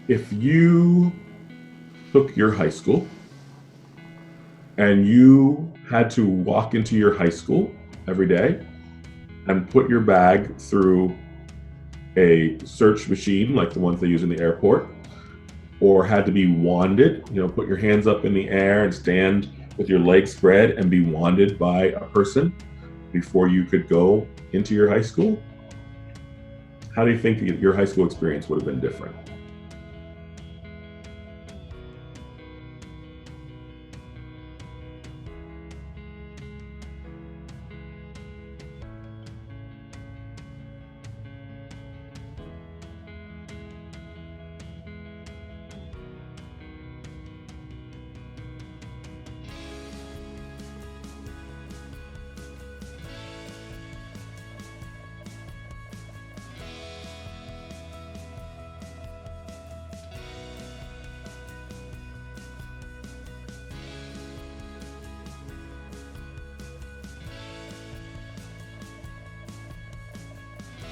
If you took your high school and you had to walk into your high school every day and put your bag through a search machine like the ones they use in the airport, or had to be wanded, put your hands up in the air and stand with your legs spread and be wanded by a person before you could go into your high school, how do you think your high school experience would have been different?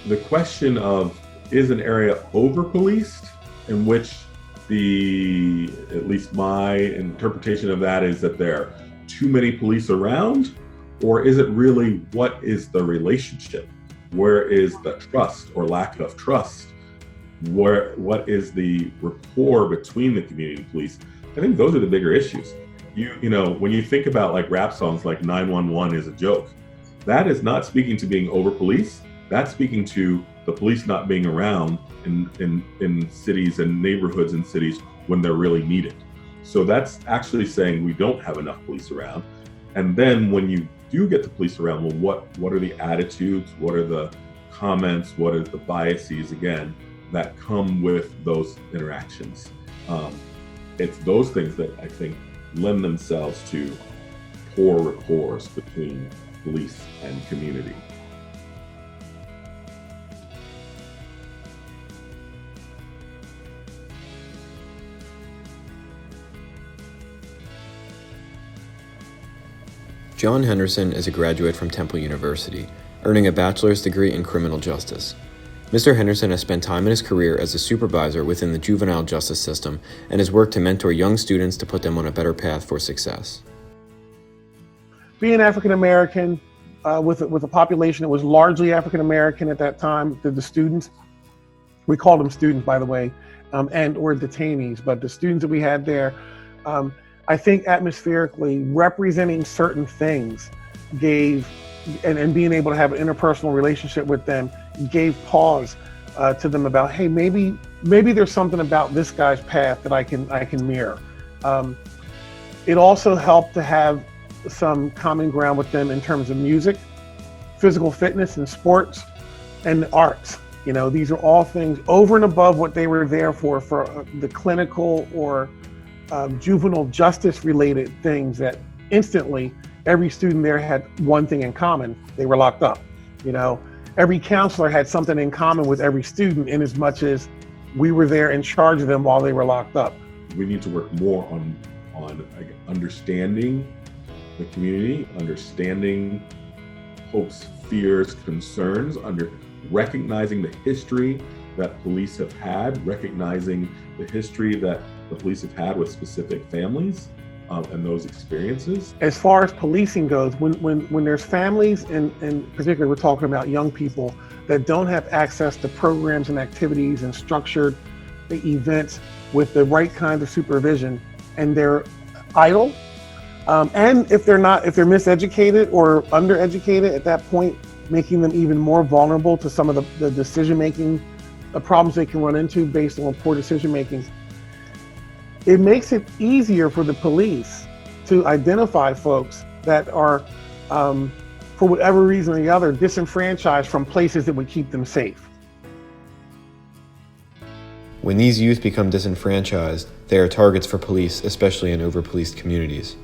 The question of, is an area over policed, in which at least my interpretation of that is that there are too many police around, or is it really, what is the relationship? Where is the trust or lack of trust? What is the rapport between the community and police? I think those are the bigger issues. When you think about like rap songs like 911 is a joke, that is not speaking to being over policed. That's speaking to the police not being around in cities and neighborhoods and cities when they're really needed. So that's actually saying we don't have enough police around. And then when you do get the police around, well, what are the attitudes? What are the comments? What are the biases, again, that come with those interactions? It's those things that I think lend themselves to poor rapport between police and community. John Henderson is a graduate from Temple University, earning a bachelor's degree in criminal justice. Mr. Henderson has spent time in his career as a supervisor within the juvenile justice system and has worked to mentor young students to put them on a better path for success. Being African American, with a population that was largely African American at that time, the students, we called them students, by the way, and or detainees, but the students that we had there, I think atmospherically representing certain things gave, and being able to have an interpersonal relationship with them gave pause to them about, hey, maybe there's something about this guy's path that I can mirror. It also helped to have some common ground with them in terms of music, physical fitness and sports, and the arts. These are all things over and above what they were there for the clinical or juvenile justice related things that instantly every student there had one thing in common: they were locked up. Every counselor had something in common with every student, in as much as we were there in charge of them while they were locked up. We need to work more on understanding the community, understanding hopes, fears, concerns, recognizing the history that police have had, recognizing the history that the police have had with specific families and those experiences. As far as policing goes, when there's families, and particularly we're talking about young people that don't have access to programs and activities and structured events with the right kind of supervision, and they're idle, and if they're miseducated or undereducated at that point, making them even more vulnerable to some of the decision-making problems they can run into based on poor decision-making. It makes it easier for the police to identify folks that are, for whatever reason or the other, disenfranchised from places that would keep them safe. When these youth become disenfranchised, they are targets for police, especially in over-policed communities.